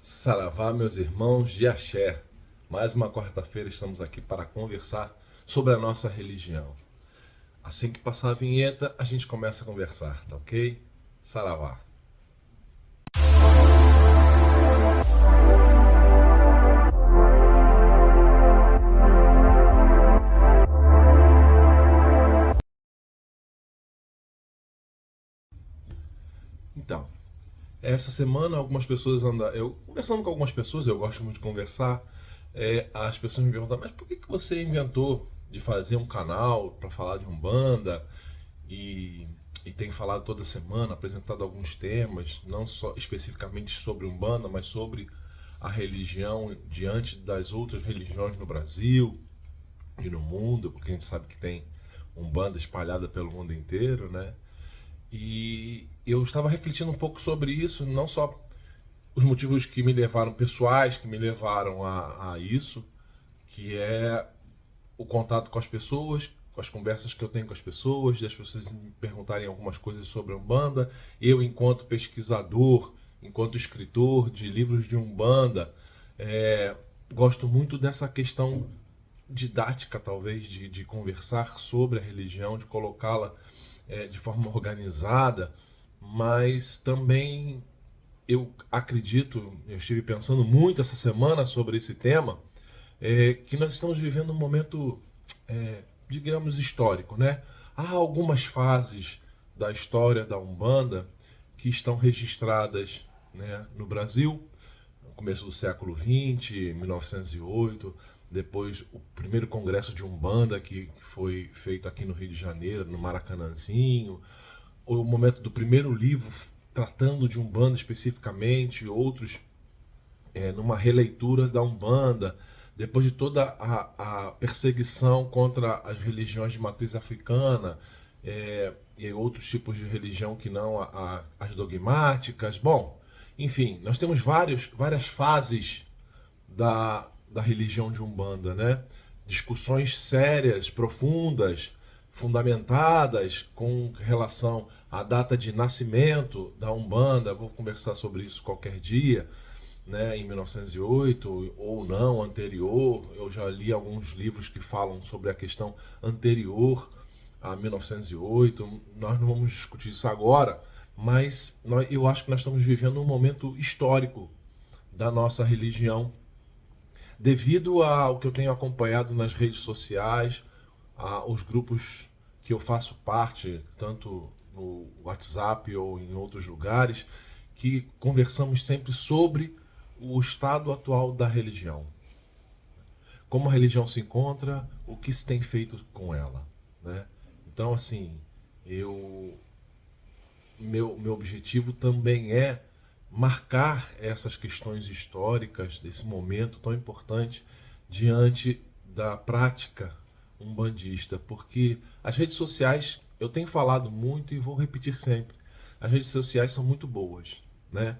Saravá, meus irmãos de Axé. Mais uma quarta-feira estamos aqui para conversar sobre a nossa religião. Assim que passar a vinheta, a gente começa a conversar, tá ok? Saravá. Então, essa semana algumas pessoas andam. Eu conversando com algumas pessoas, eu gosto muito de conversar. As pessoas me perguntam, mas por que você inventou de fazer um canal para falar de Umbanda e, e tem falado toda semana, apresentado alguns temas, não só especificamente sobre Umbanda, mas sobre a religião diante das outras religiões no Brasil e no mundo, porque a gente sabe que tem Umbanda espalhada pelo mundo inteiro, né? E eu estava refletindo um pouco sobre isso, não só os motivos que me levaram, pessoais, que me levaram a isso, que é o contato com as pessoas, com as conversas que eu tenho com as pessoas, das pessoas me perguntarem algumas coisas sobre a Umbanda. Eu, enquanto pesquisador, enquanto escritor de livros de Umbanda, gosto muito dessa questão didática, talvez, de conversar sobre a religião, de colocá-la de forma organizada, mas também eu acredito, eu estive pensando muito essa semana sobre esse tema, que nós estamos vivendo um momento, digamos, histórico, né? Há algumas fases da história da Umbanda que estão registradas, né, no Brasil, no começo do século XX, 1908, depois o primeiro congresso de Umbanda que foi feito aqui no Rio de Janeiro, no Maracanãzinho, o momento do primeiro livro tratando de Umbanda especificamente, outros numa releitura da Umbanda, depois de toda a perseguição contra as religiões de matriz africana e outros tipos de religião que não as dogmáticas. Bom, enfim, nós temos várias fases da religião de Umbanda, né? Discussões sérias, profundas, fundamentadas com relação à data de nascimento da Umbanda. Vou conversar sobre isso qualquer dia, né, em 1908 ou não, anterior. Eu já li alguns livros que falam sobre a questão anterior a 1908. Nós não vamos discutir isso agora, mas eu acho que nós estamos vivendo um momento histórico da nossa religião, devido ao que eu tenho acompanhado nas redes sociais, os grupos que eu faço parte, tanto no WhatsApp ou em outros lugares, que conversamos sempre sobre o estado atual da religião. Como a religião se encontra, o que se tem feito com ela, né? Então, assim, meu objetivo também é marcar essas questões históricas desse momento tão importante diante da prática umbandista, porque as redes sociais, eu tenho falado muito e vou repetir sempre, as redes sociais são muito boas, né?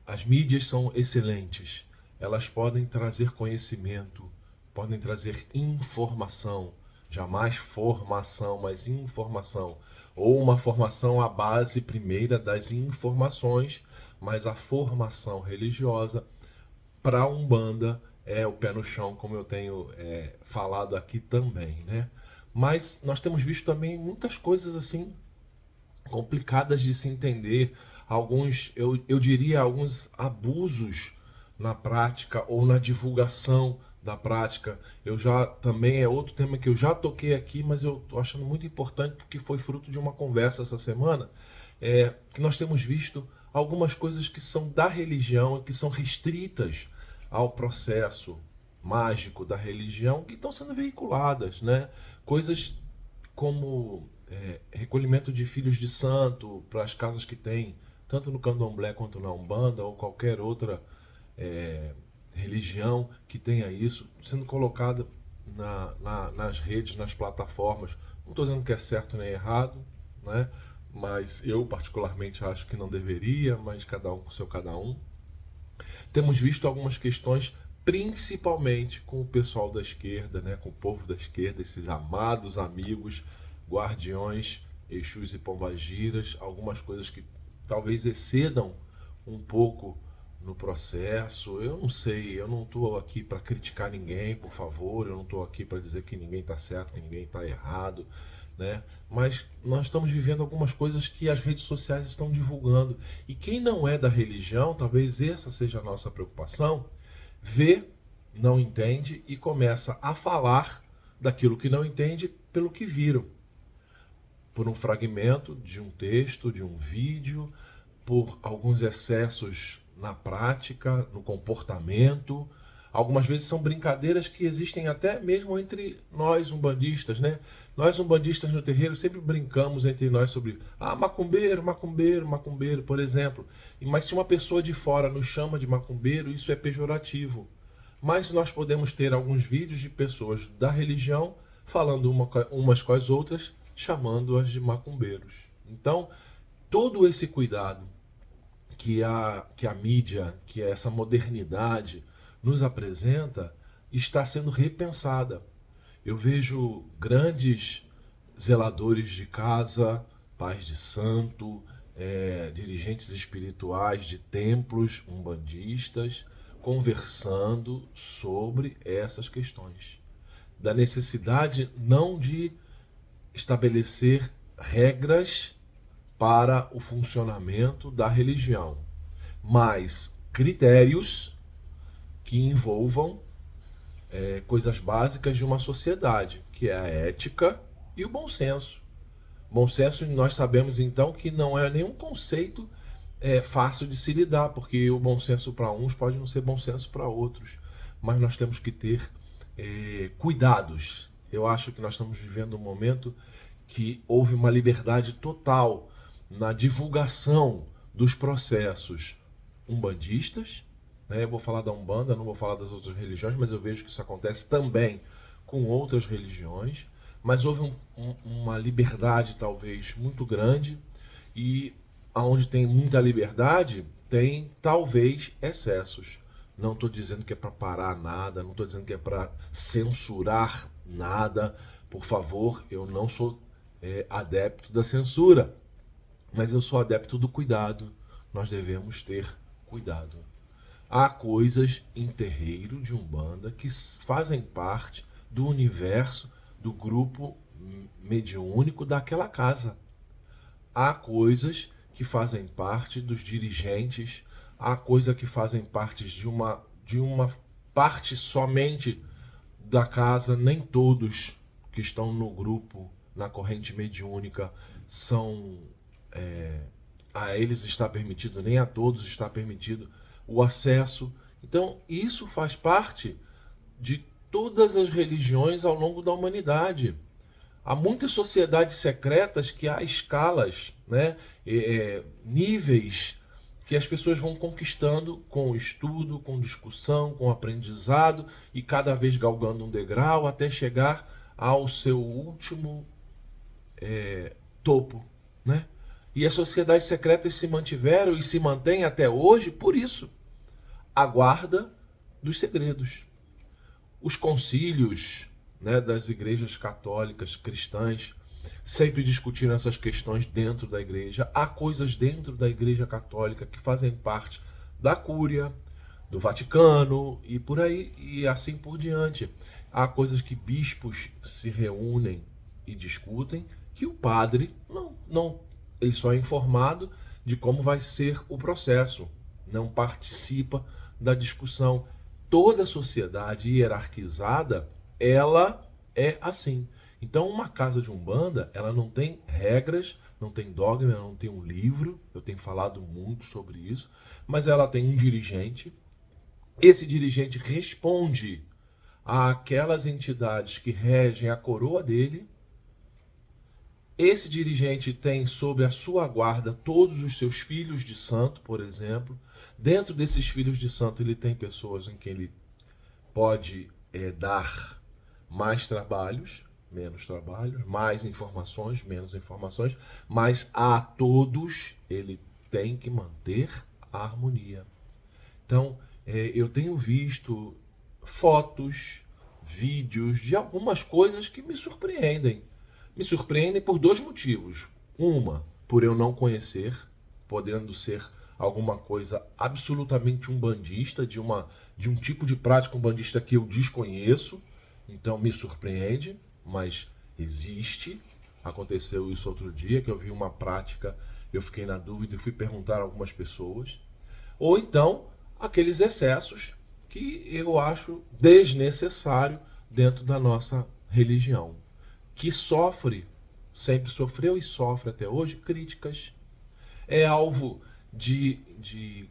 As mídias são excelentes, elas podem trazer conhecimento, podem trazer informação, jamais formação, mas informação, ou uma formação à base primeira das informações, mas a formação religiosa para a Umbanda é o pé no chão, como eu tenho falado aqui também, né? Mas nós temos visto também muitas coisas assim complicadas de se entender, alguns, eu diria, alguns abusos na prática ou na divulgação da prática. Eu já também é outro tema que eu já toquei aqui, mas eu estou achando muito importante porque foi fruto de uma conversa essa semana, que nós temos visto algumas coisas que são da religião e que são restritas ao processo mágico da religião que estão sendo veiculadas, né? Coisas como recolhimento de filhos de santo para as casas que tem, tanto no candomblé quanto na Umbanda ou qualquer outra religião que tenha isso, sendo colocada nas redes, nas plataformas. Não estou dizendo que é certo nem errado, né? Mas eu particularmente acho que não deveria, mas cada um com seu cada um. Temos visto algumas questões, principalmente com o pessoal da esquerda, né, com o povo da esquerda, esses amados amigos, guardiões, Exus e Pombagiras, algumas coisas que talvez excedam um pouco no processo. Eu não sei, eu não estou aqui para criticar ninguém, por favor, eu não estou aqui para dizer que ninguém está certo, que ninguém está errado, né? Mas nós estamos vivendo algumas coisas que as redes sociais estão divulgando. E quem não é da religião, talvez essa seja a nossa preocupação, vê, não entende e começa a falar daquilo que não entende pelo que viram. Por um fragmento de um texto, de um vídeo, por alguns excessos na prática, no comportamento. Algumas vezes são brincadeiras que existem até mesmo entre nós umbandistas, né? Nós umbandistas no terreiro sempre brincamos entre nós sobre macumbeiro, macumbeiro, macumbeiro, por exemplo. Mas se uma pessoa de fora nos chama de macumbeiro, isso é pejorativo. Mas nós podemos ter alguns vídeos de pessoas da religião falando umas com as outras, chamando-as de macumbeiros. Então, todo esse cuidado que a mídia, que essa modernidade nos apresenta, está sendo repensada. Eu vejo grandes zeladores de casa, pais de santo, dirigentes espirituais de templos umbandistas, conversando sobre essas questões. Da necessidade não de estabelecer regras para o funcionamento da religião, mas critérios que envolvam coisas básicas de uma sociedade, que é a ética e o bom senso. Bom senso, nós sabemos então que não é nenhum conceito fácil de se lidar, porque o bom senso para uns pode não ser bom senso para outros, mas nós temos que ter cuidados. Eu acho que nós estamos vivendo um momento que houve uma liberdade total na divulgação dos processos umbandistas, né? Eu vou falar da Umbanda, não vou falar das outras religiões, mas eu vejo que isso acontece também com outras religiões, mas houve uma liberdade talvez muito grande, e onde tem muita liberdade tem talvez excessos. Não estou dizendo que é para parar nada, não estou dizendo que é para censurar nada, por favor, eu não sou adepto da censura, mas eu sou adepto do cuidado. Nós devemos ter cuidado. Há coisas em terreiro de Umbanda que fazem parte do universo, do grupo mediúnico daquela casa. Há coisas que fazem parte dos dirigentes, há coisas que fazem parte de uma parte somente da casa. Nem todos que estão no grupo, na corrente mediúnica, são... a eles está permitido, nem a todos está permitido o acesso. Então, isso faz parte de todas as religiões ao longo da humanidade. Há muitas sociedades secretas que há escalas, né? Níveis que as pessoas vão conquistando com estudo, com discussão, com aprendizado, e cada vez galgando um degrau até chegar ao seu último topo, né? E as sociedades secretas se mantiveram e se mantêm até hoje por isso. A guarda dos segredos. Os concílios, né, das igrejas católicas, cristãs, sempre discutiram essas questões dentro da igreja. Há coisas dentro da igreja católica que fazem parte da cúria, do Vaticano e por aí, e assim por diante. Há coisas que bispos se reúnem e discutem, que o padre não ele só é informado de como vai ser o processo, não participa da discussão. Toda sociedade hierarquizada, ela é assim. Então, uma casa de Umbanda, ela não tem regras, não tem dogma, ela não tem um livro, eu tenho falado muito sobre isso, mas ela tem um dirigente. Esse dirigente responde àquelas entidades que regem a coroa dele. Esse dirigente tem sob a sua guarda todos os seus filhos de santo, por exemplo. Dentro desses filhos de santo, ele tem pessoas em quem ele pode dar mais trabalhos, menos trabalhos, mais informações, menos informações, mas a todos ele tem que manter a harmonia. Então, eu tenho visto fotos, vídeos de algumas coisas que me surpreendem. Me surpreendem por dois motivos. Uma, por eu não conhecer, podendo ser alguma coisa absolutamente umbandista, de um tipo de prática umbandista que eu desconheço, então me surpreende, mas existe. Aconteceu isso outro dia, que eu vi uma prática, eu fiquei na dúvida e fui perguntar a algumas pessoas. Ou então, aqueles excessos que eu acho desnecessário dentro da nossa religião, que sofre, sempre sofreu e sofre até hoje, críticas, é alvo de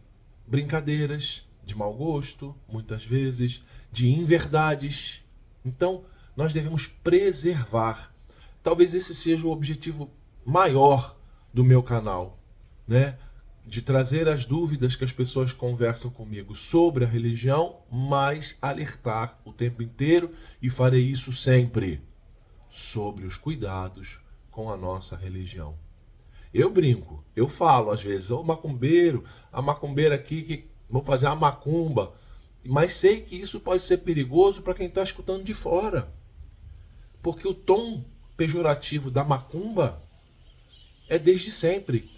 brincadeiras, de mau gosto, muitas vezes, de inverdades. Então, nós devemos preservar. Talvez esse seja o objetivo maior do meu canal, né? De trazer as dúvidas que as pessoas conversam comigo sobre a religião, mas alertar o tempo inteiro, e farei isso sempre, sobre os cuidados com a nossa religião. Eu brinco, eu falo às vezes, ô macumbeiro, a macumbeira aqui que vou fazer a macumba, mas sei que isso pode ser perigoso para quem está escutando de fora, porque o tom pejorativo da macumba é desde sempre.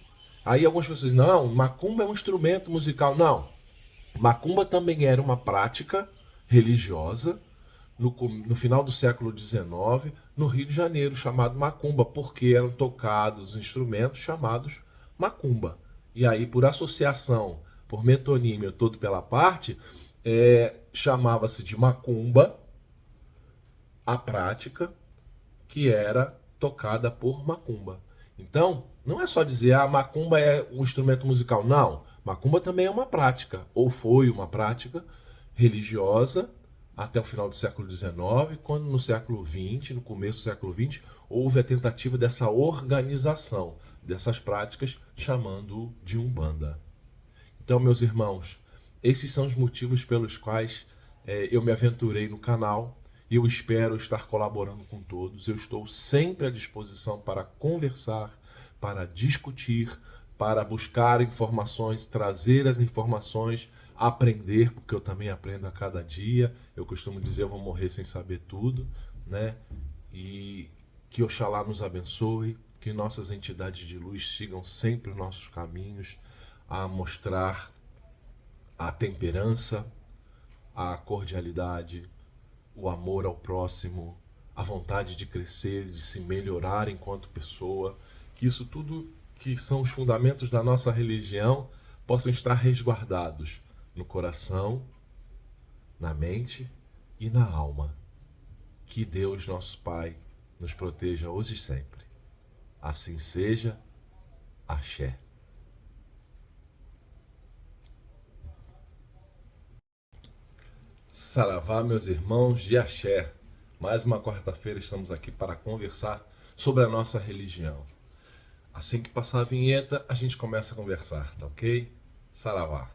Aí algumas pessoas dizem, não, macumba é um instrumento musical. Não, macumba também era uma prática religiosa no final do século XIX, no Rio de Janeiro, chamado macumba, porque eram tocados instrumentos chamados macumba. E aí, por associação, por metonímio, todo pela parte, chamava-se de macumba a prática que era tocada por macumba. Então, não é só dizer, macumba é um instrumento musical. Não, macumba também é uma prática, ou foi uma prática religiosa até o final do século XIX, quando no século XX, no começo do século XX, houve a tentativa dessa organização dessas práticas, chamando de Umbanda. Então, meus irmãos, esses são os motivos pelos quais eu me aventurei no canal. Eu espero estar colaborando com todos. Eu estou sempre à disposição para conversar, para discutir, para buscar informações, trazer as informações, aprender, porque eu também aprendo a cada dia. Eu costumo dizer, eu vou morrer sem saber tudo, né? E que Oxalá nos abençoe, que nossas entidades de luz sigam sempre os nossos caminhos, a mostrar a temperança, a cordialidade, o amor ao próximo, a vontade de crescer, de se melhorar enquanto pessoa, que isso tudo que são os fundamentos da nossa religião possam estar resguardados no coração, na mente e na alma. Que Deus, nosso Pai, nos proteja hoje e sempre. Assim seja. Axé. Saravá, meus irmãos de Axé. Mais uma quarta-feira estamos aqui para conversar sobre a nossa religião. Assim que passar a vinheta, a gente começa a conversar, tá ok? Saravá.